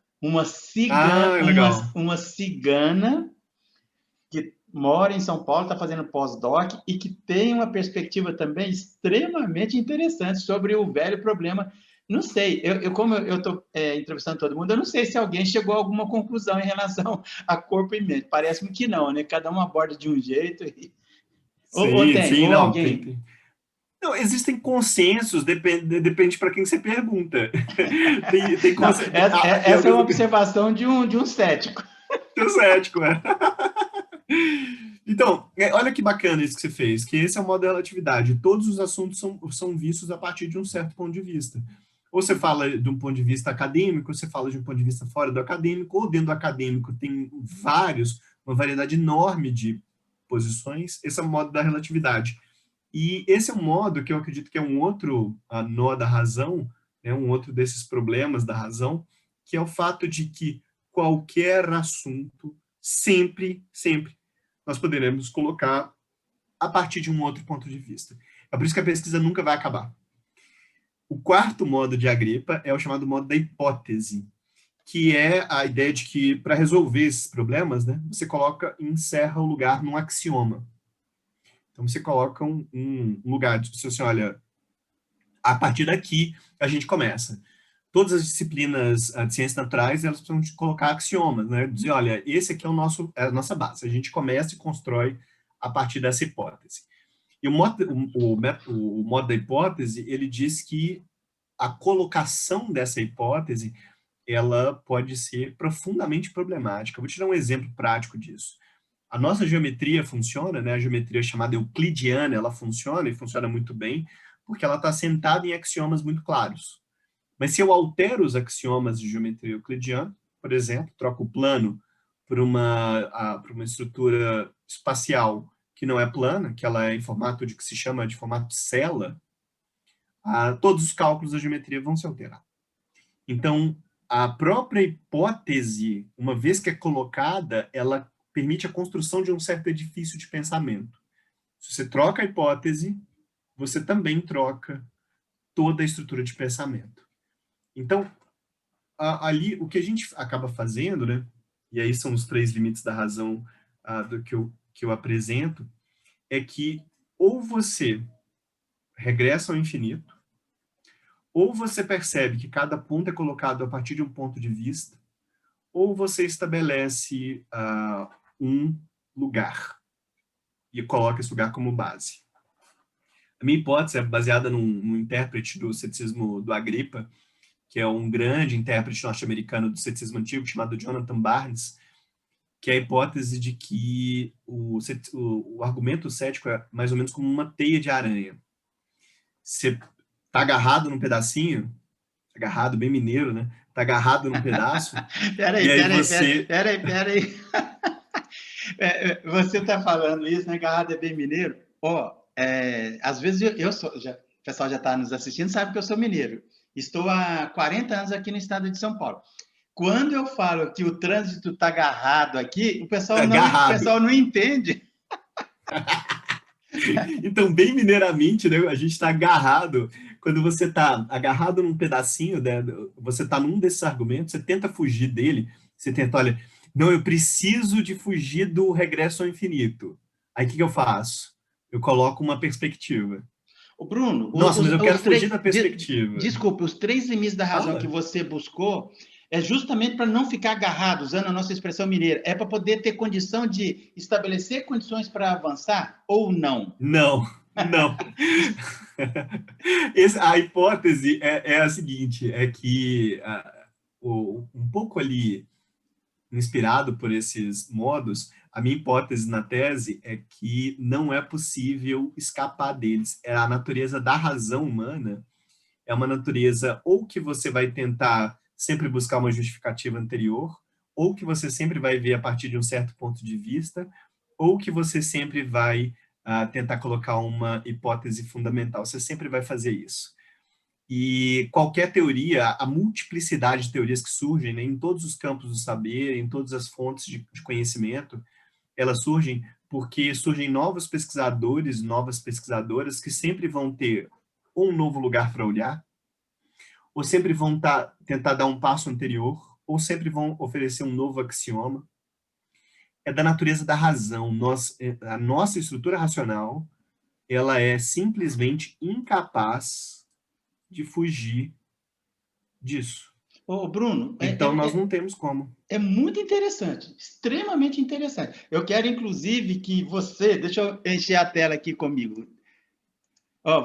Ah, legal. uma cigana que mora em São Paulo, está fazendo pós-doc e que tem uma perspectiva também extremamente interessante sobre o velho problema. Não sei, como eu estou entrevistando todo mundo, eu não sei se alguém chegou a alguma conclusão em relação a corpo e mente. Parece-me que não, né? Cada um aborda de um jeito. Sim, sim, Ou não, alguém. Não, existem consensos, depende para quem você pergunta. Tem Não, consenso, essa é uma observação de um cético. tem cético, é. Então, olha que bacana isso que você fez, que esse é o modo da relatividade. Todos os assuntos são vistos a partir de um certo ponto de vista. Ou você fala de um ponto de vista acadêmico, ou você fala de um ponto de vista fora do acadêmico, ou dentro do acadêmico tem uma variedade enorme de posições. Esse é o modo da relatividade. E esse é um modo que eu acredito que é um outro nó da razão, né, um outro desses problemas da razão, que é o fato de que qualquer assunto, sempre, nós poderemos colocar a partir de um outro ponto de vista. É por isso que a pesquisa nunca vai acabar. O quarto modo de Agripa é o chamado modo da hipótese, que é a ideia de que, para resolver esses problemas, né, você encerra o lugar num axioma. Então, você coloca um lugar de assim, olha, a partir daqui a gente começa. Todas as disciplinas de ciências naturais, elas precisam de colocar axiomas, né? Dizer, olha, esse aqui é a nossa base. A gente começa e constrói a partir dessa hipótese. E o modo da hipótese, ele diz que a colocação dessa hipótese ela pode ser profundamente problemática. Eu vou te dar um exemplo prático disso. A nossa geometria funciona, né? A geometria chamada euclidiana, ela funciona e funciona muito bem, porque ela está sentada em axiomas muito claros. Mas se eu altero os axiomas de geometria euclidiana, por exemplo, troco o plano por uma estrutura espacial que não é plana, que ela é em formato de que se chama de formato cela, todos os cálculos da geometria vão se alterar. Então, a própria hipótese, uma vez que é colocada, ela permite a construção de um certo edifício de pensamento. Se você troca a hipótese, você também troca toda a estrutura de pensamento. Então, ali, o que a gente acaba fazendo, né? E aí são os 3 limites da razão do que eu apresento, é que ou você regressa ao infinito, ou você percebe que cada ponto é colocado a partir de um ponto de vista, ou você estabelece um lugar e coloca esse lugar como base. A minha hipótese é baseada num intérprete do ceticismo do Agripa, que é um grande intérprete norte-americano do ceticismo antigo, chamado Jonathan Barnes, que é a hipótese de que o argumento cético é mais ou menos como uma teia de aranha. Você está agarrado num pedacinho, agarrado, bem mineiro, né? Está agarrado num pedaço, e aí você... Peraí. Você está falando isso, né? Agarrado é bem mineiro. Às vezes o pessoal já está nos assistindo, sabe que eu sou mineiro. Estou há 40 anos aqui no estado de São Paulo. Quando eu falo que o trânsito está agarrado aqui, o pessoal não entende. Então, bem mineiramente, né, a gente está agarrado. Quando você está agarrado num pedacinho, né, você está num desses argumentos, você tenta fugir dele, você tenta, olha, não, eu preciso de fugir do regresso ao infinito. Aí o que eu faço? Eu coloco uma perspectiva. O Bruno, nossa, mas eu quero fugir da perspectiva. Desculpa, os 3 limites da razão que você buscou é justamente para não ficar agarrado, usando a nossa expressão mineira. É para poder ter condição de estabelecer condições para avançar ou não? Não. A hipótese é a seguinte, é que um pouco ali inspirado por esses modos, a minha hipótese na tese é que não é possível escapar deles. É a natureza da razão humana, é uma natureza ou que você vai tentar sempre buscar uma justificativa anterior, ou que você sempre vai ver a partir de um certo ponto de vista, ou que você sempre vai tentar colocar uma hipótese fundamental. Você sempre vai fazer isso. E qualquer teoria, a multiplicidade de teorias que surgem, né, em todos os campos do saber, em todas as fontes de conhecimento, elas surgem porque surgem novos pesquisadores, novas pesquisadoras que sempre vão ter um novo lugar para olhar, ou sempre vão tentar dar um passo anterior, ou sempre vão oferecer um novo axioma. É da natureza da razão. A nossa estrutura racional, ela é simplesmente incapaz de fugir disso. Bruno, então nós não temos como. É muito interessante, extremamente interessante. Eu quero, inclusive, que você... Deixa eu encher a tela aqui comigo.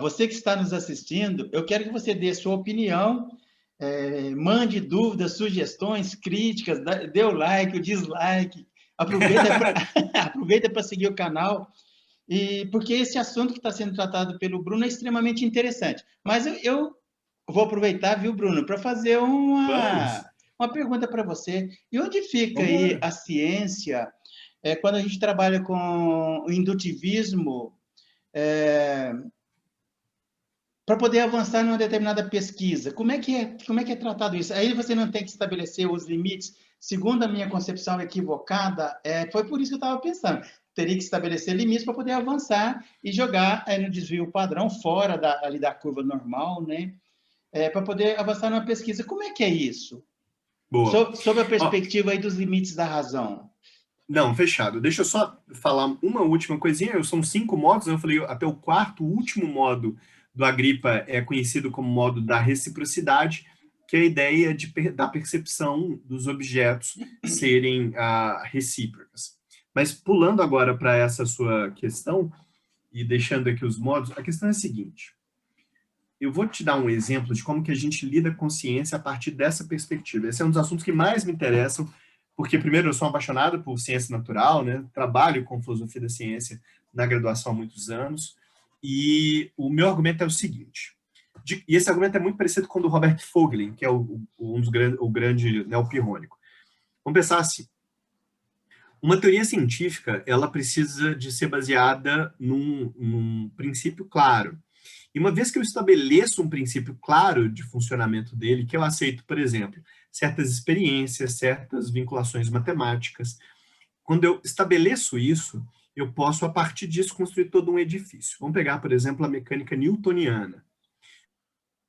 Você que está nos assistindo, eu quero que você dê sua opinião, mande dúvidas, sugestões, críticas, dê o like, o dislike, aproveita para seguir o canal, porque esse assunto que está sendo tratado pelo Bruno é extremamente interessante. Mas eu vou aproveitar, viu, Bruno, para fazer uma pergunta para você. E onde fica aí a ciência quando a gente trabalha com o indutivismo para poder avançar numa determinada pesquisa? Como é que é tratado isso? Aí você não tem que estabelecer os limites. Segundo a minha concepção equivocada, foi por isso que eu estava pensando. Teria que estabelecer limites para poder avançar e jogar no desvio padrão, fora ali da curva normal, né? Para poder avançar numa pesquisa. Como é que é isso? Boa. Sob a perspectiva aí dos limites da razão. Não, fechado. Deixa eu só falar uma última coisinha. São 5 modos, eu falei até o quarto, último modo do Agripa é conhecido como modo da reciprocidade, que é a ideia da percepção dos objetos serem recíprocas. Mas pulando agora para essa sua questão e deixando aqui os modos, a questão é a seguinte. eu vou te dar um exemplo de como que a gente lida com ciência a partir dessa perspectiva. Esse é um dos assuntos que mais me interessam, porque, primeiro, eu sou apaixonado por ciência natural, né? Trabalho com filosofia da ciência na graduação há muitos anos, e o meu argumento é o seguinte, e esse argumento é muito parecido com o do Robert Vogelin, que é o grande neopirrônico. Vamos pensar assim, uma teoria científica, ela precisa de ser baseada num princípio claro. E uma vez que eu estabeleço um princípio claro de funcionamento dele, que eu aceito, por exemplo, certas experiências, certas vinculações matemáticas, quando eu estabeleço isso, eu posso, a partir disso, construir todo um edifício. Vamos pegar, por exemplo, a mecânica newtoniana.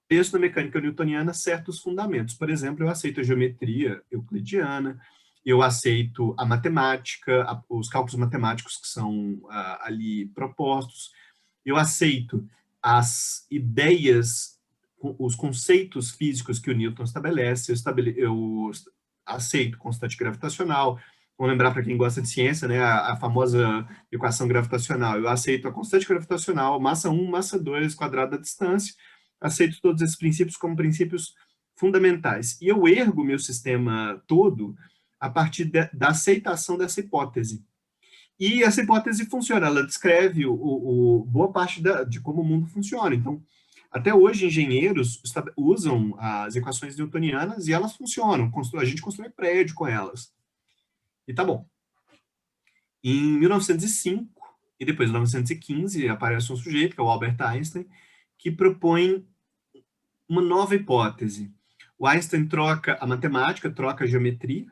Estabeleço na mecânica newtoniana certos fundamentos. Por exemplo, eu aceito a geometria euclidiana, eu aceito a matemática, os cálculos matemáticos que são ali propostos, eu aceito as ideias, os conceitos físicos que o Newton estabelece, eu aceito constante gravitacional. Vamos lembrar, para quem gosta de ciência, né, a famosa equação gravitacional. Eu aceito a constante gravitacional, massa 1, massa 2, quadrado da distância, aceito todos esses princípios como princípios fundamentais. E eu ergo meu sistema todo a partir da aceitação dessa hipótese. E essa hipótese funciona, ela descreve boa parte de como o mundo funciona. Então, até hoje, engenheiros usam as equações newtonianas e elas funcionam. A gente constrói prédio com elas. E tá bom. Em 1905, e depois em 1915, aparece um sujeito, que é o Albert Einstein, que propõe uma nova hipótese. O Einstein troca a matemática, troca a geometria,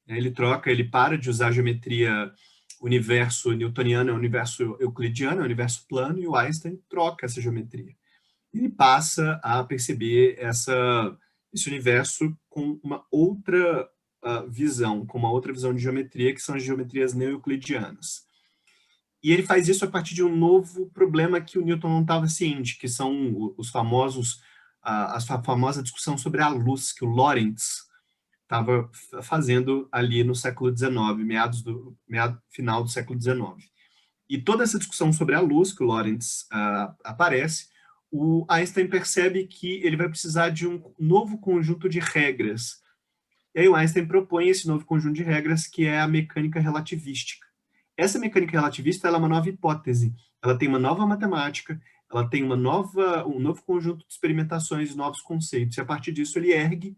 né? Ele para de usar a geometria universo newtoniano, é o universo euclidiano, é o universo plano, e o Einstein troca essa geometria. Ele passa a perceber esse universo com uma outra visão, com uma outra visão de geometria, que são as geometrias neo-euclidianas. E ele faz isso a partir de um novo problema que o Newton não estava ciente, que são a famosa discussão sobre a luz, que o Lorentz estava fazendo ali no século XIX, final do século XIX. E toda essa discussão sobre a luz, que o Lorentz aparece, o Einstein percebe que ele vai precisar de um novo conjunto de regras. E aí o Einstein propõe esse novo conjunto de regras, que é a mecânica relativística. Essa mecânica relativista ela é uma nova hipótese, ela tem uma nova matemática, ela tem um novo conjunto de experimentações, novos conceitos, e a partir disso ele ergue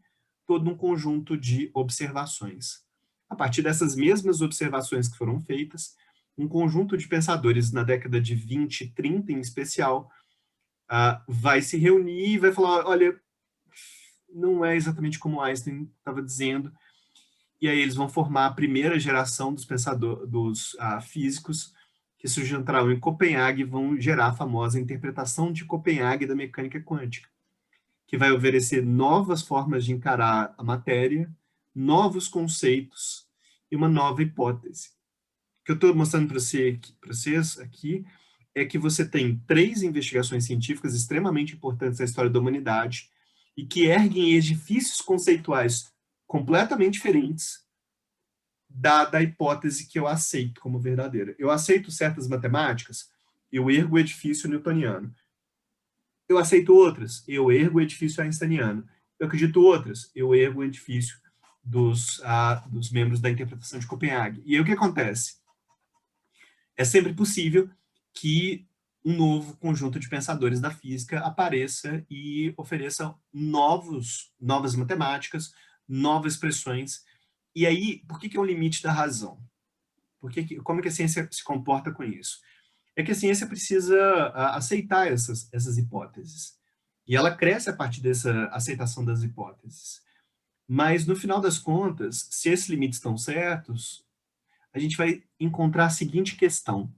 todo um conjunto de observações. A partir dessas mesmas observações que foram feitas, um conjunto de pensadores na década de 20 e 30 em especial, vai se reunir e vai falar, olha, não é exatamente como Einstein estava dizendo, e aí eles vão formar a primeira geração dos físicos que se juntarão em Copenhague e vão gerar a famosa interpretação de Copenhague da mecânica quântica, que vai oferecer novas formas de encarar a matéria, novos conceitos e uma nova hipótese. O que eu estou mostrando para vocês aqui é que você tem 3 investigações científicas extremamente importantes na história da humanidade e que erguem edifícios conceituais completamente diferentes da hipótese que eu aceito como verdadeira. Eu aceito certas matemáticas, eu ergo o edifício newtoniano. Eu aceito outras, eu ergo o edifício einsteiniano. Eu acredito outras, eu ergo o edifício dos membros da interpretação de Copenhague. E aí o que acontece? É sempre possível que um novo conjunto de pensadores da física apareça e ofereça novas matemáticas, novas expressões. E aí, por que é o limite da razão? Como que a ciência se comporta com isso? É que a ciência precisa aceitar essas hipóteses. E ela cresce a partir dessa aceitação das hipóteses. Mas, no final das contas, se esses limites estão certos, a gente vai encontrar a seguinte questão.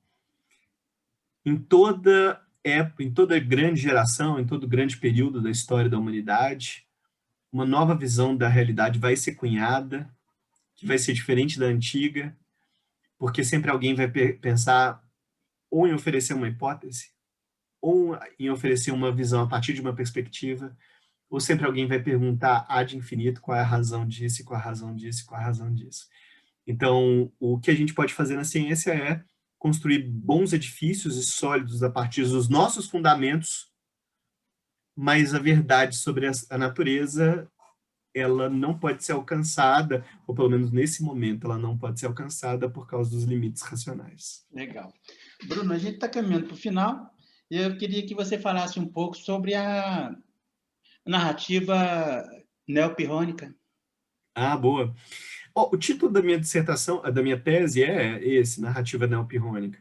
Em toda época, em toda grande geração, em todo grande período da história da humanidade, uma nova visão da realidade vai ser cunhada, que vai ser diferente da antiga, porque sempre alguém vai pensar ou em oferecer uma hipótese, ou em oferecer uma visão a partir de uma perspectiva, ou sempre alguém vai perguntar ad infinito qual é a razão disso, qual é a razão disso, qual é a razão disso. Então, o que a gente pode fazer na ciência é construir bons edifícios e sólidos a partir dos nossos fundamentos, mas a verdade sobre a natureza, ela não pode ser alcançada, ou pelo menos nesse momento, ela não pode ser alcançada por causa dos limites racionais. Legal. Bruno, a gente está caminhando para o final e eu queria que você falasse um pouco sobre a narrativa neopirrônica. Ah, boa. O título da minha dissertação, da minha tese é esse, Narrativa Neopirrônica.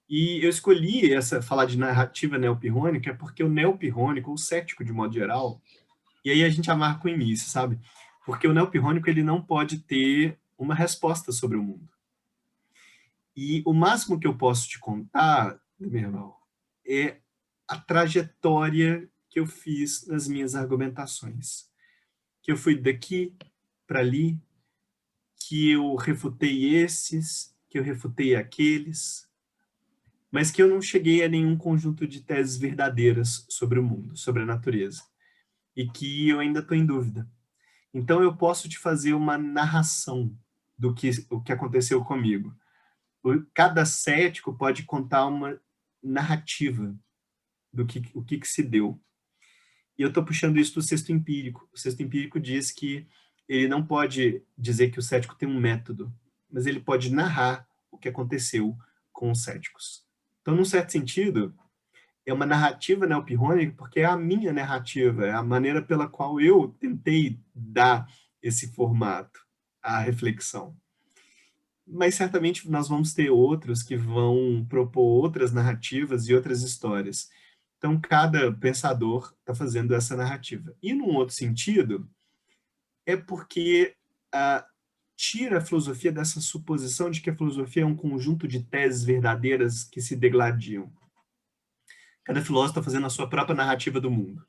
E eu escolhi falar de narrativa neopirrônica porque o neopirrônico, o cético de modo geral, e aí a gente amarra o início, sabe? Porque o neopirrônico, ele não pode ter uma resposta sobre o mundo. E o máximo que eu posso te contar, meu irmão, é a trajetória que eu fiz nas minhas argumentações. Que eu fui daqui para ali, que eu refutei esses, que eu refutei aqueles, mas que eu não cheguei a nenhum conjunto de teses verdadeiras sobre o mundo, sobre a natureza, e que eu ainda estou em dúvida. Então eu posso te fazer uma narração do que o que aconteceu comigo. Cada cético pode contar uma narrativa do que o que se deu. E eu estou puxando isso do sexto empírico. O sexto empírico diz que ele não pode dizer que o cético tem um método, mas ele pode narrar o que aconteceu com os céticos. Então, num certo sentido, é uma narrativa neopirrônica, porque é a minha narrativa, é a maneira pela qual eu tentei dar esse formato à reflexão. Mas certamente nós vamos ter outros que vão propor outras narrativas e outras histórias. Então, cada pensador está fazendo essa narrativa. E, num outro sentido, é porque tira a filosofia dessa suposição de que a filosofia é um conjunto de teses verdadeiras que se degladiam. Cada filósofo está fazendo a sua própria narrativa do mundo.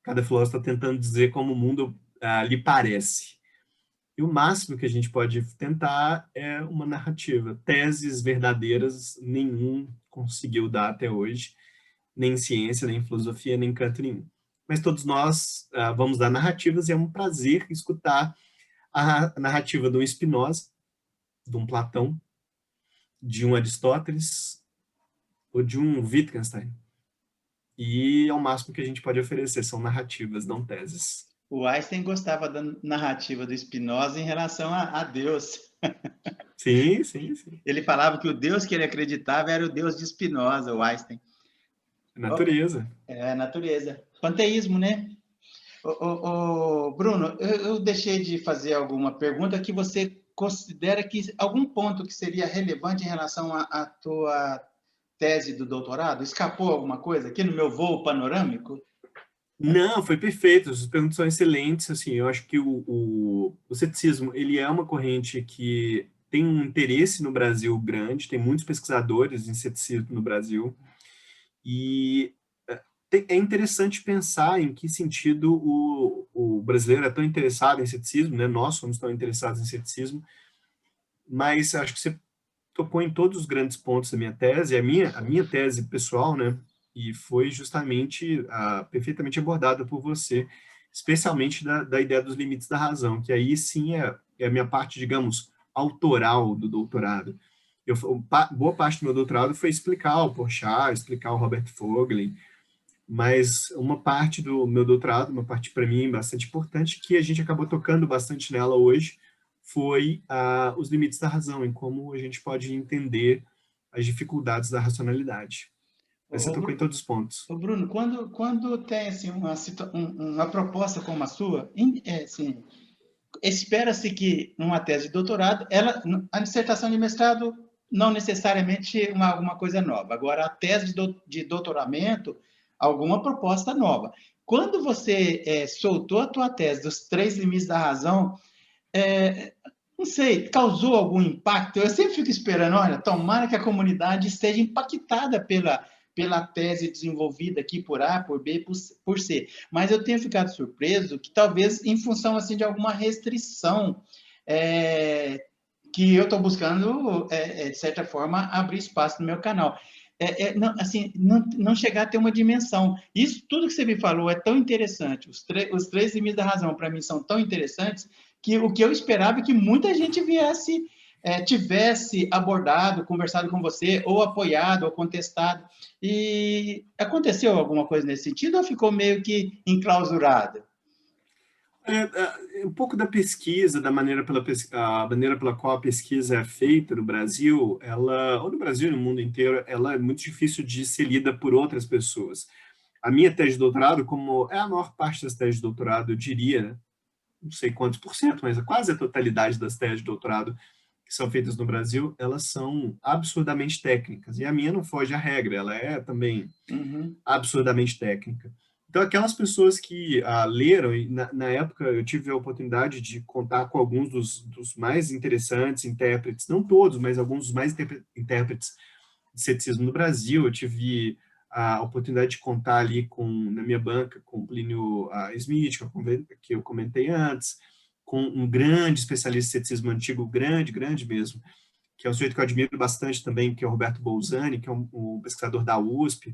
Cada filósofo está tentando dizer como o mundo lhe parece. E o máximo que a gente pode tentar é uma narrativa. Teses verdadeiras nenhum conseguiu dar até hoje, nem ciência, nem filosofia, nem canto nenhum. Mas todos nós vamos dar narrativas e é um prazer escutar a narrativa de um Spinoza, de um Platão, de um Aristóteles ou de um Wittgenstein. E é o máximo que a gente pode oferecer, são narrativas, não teses. O Einstein gostava da narrativa do Spinoza em relação a Deus. Sim, sim, sim. Ele falava que o Deus que ele acreditava era o Deus de Spinoza, o Einstein. Natureza. É, natureza. Panteísmo, né? Bruno, eu deixei de fazer alguma pergunta que você considera que algum ponto que seria relevante em relação à tua tese do doutorado? Escapou alguma coisa aqui no meu voo panorâmico? Não, foi perfeito. As perguntas são excelentes. Assim, eu acho que o ceticismo ele é uma corrente que tem um interesse no Brasil grande, tem muitos pesquisadores em ceticismo no Brasil, e é interessante pensar em que sentido o brasileiro é tão interessado em ceticismo, né? Nós somos tão interessados em ceticismo, mas acho que você tocou em todos os grandes pontos da minha tese, a minha tese pessoal, né? E foi justamente perfeitamente abordada por você, especialmente da ideia dos limites da razão, que aí sim é a minha parte, digamos, autoral do doutorado. Boa parte do meu doutorado foi explicar o Porchat, explicar o Robert Voegelin, mas uma parte do meu doutorado, uma parte para mim bastante importante, que a gente acabou tocando bastante nela hoje, foi os limites da razão, em como a gente pode entender as dificuldades da racionalidade. Mas você tocou em todos os pontos. Bruno, quando tem assim, uma proposta como a sua, assim, espera-se que numa tese de doutorado, a dissertação de mestrado não necessariamente alguma coisa nova. Agora, a tese de doutoramento, alguma proposta nova. Quando você soltou a tua tese dos 3 limites da razão, não sei, causou algum impacto? Eu sempre fico esperando, olha, tomara que a comunidade esteja impactada pela tese desenvolvida aqui por A, por B, por C. Mas eu tenho ficado surpreso que talvez em função assim, de alguma restrição que eu estou buscando, de certa forma, abrir espaço no meu canal. Não chegar a ter uma dimensão. Isso tudo que você me falou é tão interessante. Os 3 limites da razão, para mim, são tão interessantes que o que eu esperava é que muita gente viesse tivesse abordado, conversado com você, ou apoiado, ou contestado. E aconteceu alguma coisa nesse sentido ou ficou meio que enclausurado? Um pouco da pesquisa, da maneira a maneira pela qual a pesquisa é feita no Brasil, ou no Brasil e no mundo inteiro, ela é muito difícil de ser lida por outras pessoas. A minha tese de doutorado, como é a maior parte das teses de doutorado, eu diria, não sei quantos por cento, mas quase a totalidade das teses de doutorado que são feitas no Brasil, elas são absurdamente técnicas. E a minha não foge à regra, ela é também absurdamente técnica. Então, aquelas pessoas que leram, e na época eu tive a oportunidade de contar com alguns dos mais interessantes intérpretes, não todos, mas alguns dos mais intérpretes de ceticismo no Brasil. Eu tive a oportunidade de contar ali na minha banca com o Plínio Smith, que eu comentei antes, com um grande especialista em ceticismo antigo, grande mesmo, que é um sujeito que eu admiro bastante também, que é o Roberto Bolzani, que é um pesquisador da USP.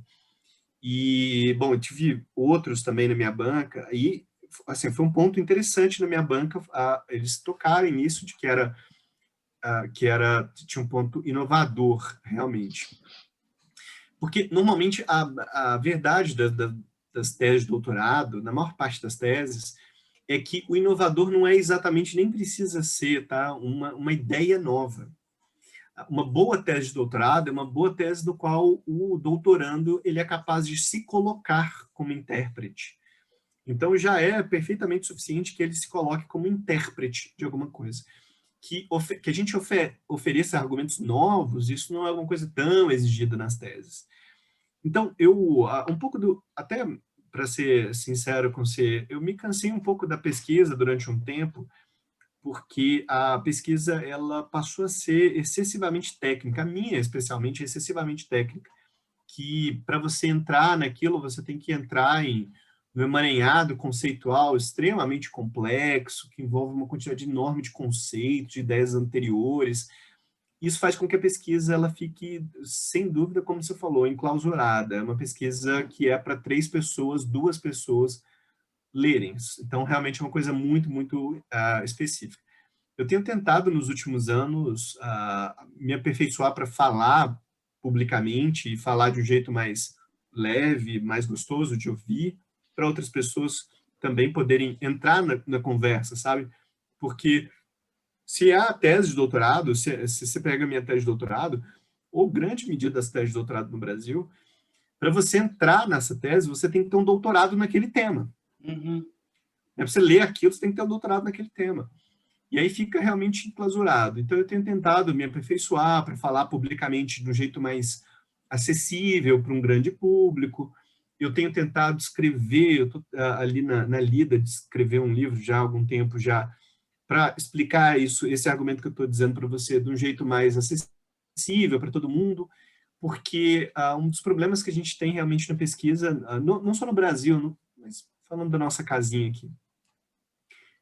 E, bom, eu tive outros também na minha banca, e assim, foi um ponto interessante na minha banca eles tocarem nisso, de tinha um ponto inovador, realmente. Porque, normalmente, a verdade das teses de doutorado, na maior parte das teses, é que o inovador não é exatamente, nem precisa ser, tá, uma ideia nova. Uma boa tese de doutorado é uma boa tese no qual o doutorando ele é capaz de se colocar como intérprete. Então, já é perfeitamente suficiente que ele se coloque como intérprete de alguma coisa. Que a gente ofereça argumentos novos, isso não é uma coisa tão exigida nas teses. Então, um pouco até para ser sincero com você, eu me cansei um pouco da pesquisa durante um tempo, porque a pesquisa ela passou a ser excessivamente técnica, a minha especialmente é excessivamente técnica, que para você entrar naquilo, você tem que entrar em um emaranhado conceitual extremamente complexo, que envolve uma quantidade enorme de conceitos, de ideias anteriores. Isso faz com que a pesquisa ela fique, sem dúvida, como você falou, enclausurada. É uma pesquisa que é para 3 pessoas, 2 pessoas lerem. Então, realmente é uma coisa muito específica. Eu tenho tentado, nos últimos anos, me aperfeiçoar para falar publicamente e falar de um jeito mais leve, mais gostoso de ouvir, para outras pessoas também poderem entrar na conversa, sabe? Porque se há tese de doutorado, se você pega a minha tese de doutorado, ou grande medida das teses de doutorado no Brasil, para você entrar nessa tese, você tem que ter um doutorado naquele tema. Para você ler aquilo, você tem que ter um doutorado naquele tema. E aí fica realmente enclausurado. Então, eu tenho tentado me aperfeiçoar para falar publicamente de um jeito mais acessível para um grande público. Eu tenho tentado escrever, eu estou ali na lida de escrever um livro já há algum tempo já, para explicar esse argumento que eu estou dizendo para você de um jeito mais acessível para todo mundo, porque um dos problemas que a gente tem realmente na pesquisa, não só no Brasil, mas falando da nossa casinha aqui,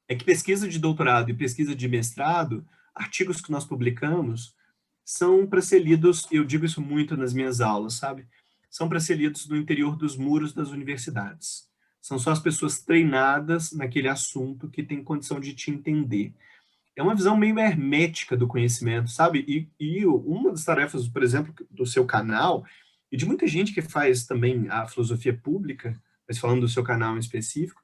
é que pesquisa de doutorado e pesquisa de mestrado, artigos que nós publicamos, são para ser lidos, eu digo isso muito nas minhas aulas, sabe? São para ser lidos no interior dos muros das universidades. São só as pessoas treinadas naquele assunto que têm condição de te entender. É uma visão meio hermética do conhecimento, sabe? E uma das tarefas, por exemplo, do seu canal, e de muita gente que faz também a filosofia pública, mas falando do seu canal em específico,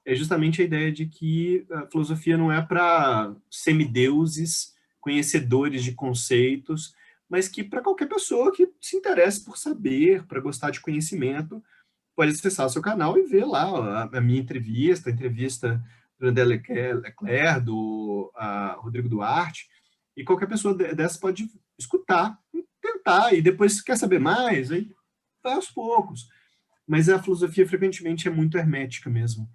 é justamente a ideia de que a filosofia não é para semideuses, conhecedores de conceitos, mas que para qualquer pessoa que se interesse por saber, para gostar de conhecimento, pode acessar o seu canal e ver lá a minha entrevista, a entrevista do André Leclerc, do Rodrigo Duarte, e qualquer pessoa dessa pode escutar, tentar, e depois, se quer saber mais, aí vai aos poucos. Mas a filosofia, frequentemente, é muito hermética mesmo.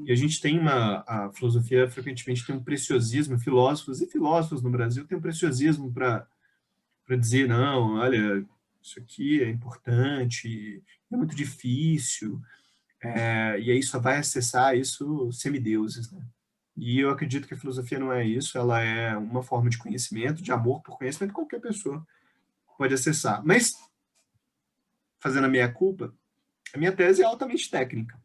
E a gente tem a filosofia, frequentemente, tem um preciosismo, filósofos e filósofos no Brasil têm um preciosismo para dizer, não, olha, isso aqui é importante, é muito difícil, e aí só vai acessar isso semideuses, né? E eu acredito que a filosofia não é isso, ela é uma forma de conhecimento, de amor por conhecimento, que qualquer pessoa pode acessar. Mas, fazendo a minha culpa, a minha tese é altamente técnica.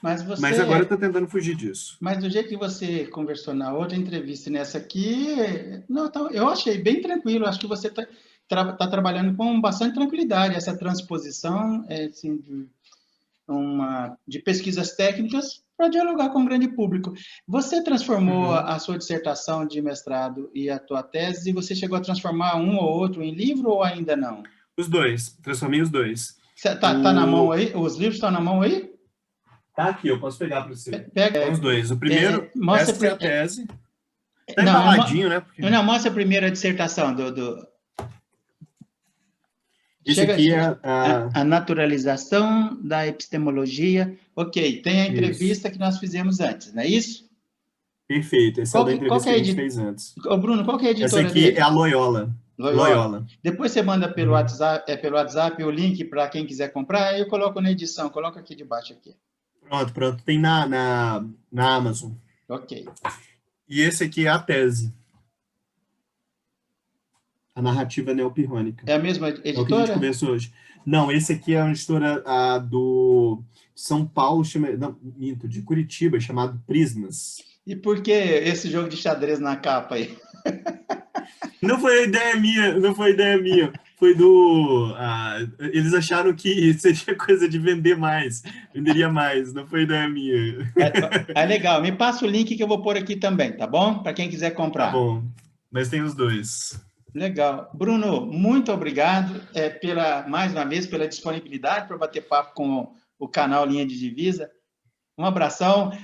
Mas agora eu estou tentando fugir disso. Mas do jeito que você conversou na outra entrevista e nessa aqui, não, eu achei bem tranquilo. Acho que você está trabalhando com bastante tranquilidade. Essa transposição assim, de pesquisas técnicas para dialogar com o grande público. Você transformou a sua dissertação de mestrado e a tua tese, e você chegou a transformar um ou outro em livro ou ainda não? Os dois, transformei os dois. Tá na mão aí? Os livros estão na mão aí? Tá aqui, eu posso pegar para você. Pega os dois. O primeiro, essa é a tese. Tá embaladinho, né? Porque... Não, mostra a primeira dissertação Esse aqui é a naturalização da epistemologia. Ok, tem a entrevista que nós fizemos antes, não é isso? Perfeito, essa é a da entrevista que a gente fez antes. Ô, Bruno, qual que é a editora Essa aqui dele? é a Loyola. Loyola. Depois você manda pelo WhatsApp o link para quem quiser comprar, aí eu coloco na edição, coloco aqui debaixo aqui. Pronto, tem na Amazon. Ok. E esse aqui é a tese. A narrativa neopirrônica. É a mesma editora? É o que a gente conversou hoje. Não, esse aqui é uma editora do São Paulo, de Curitiba, chamado Prismas. E por que esse jogo de xadrez na capa aí? Não foi ideia minha. Foi eles acharam que seria coisa de venderia mais, não foi ideia minha. É legal, me passa o link que eu vou pôr aqui também, tá bom? Para quem quiser comprar. Tá bom, mas tem os dois. Legal. Bruno, muito obrigado mais uma vez, pela disponibilidade para bater papo com o canal Linha de Divisa. Um abração.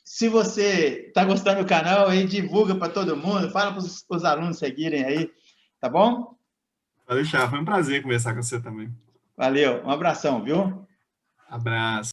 Se você está gostando do canal, aí divulga para todo mundo, fala para os alunos seguirem aí, tá bom? Pode deixar, foi um prazer conversar com você também. Valeu, um abração, viu? Abraço.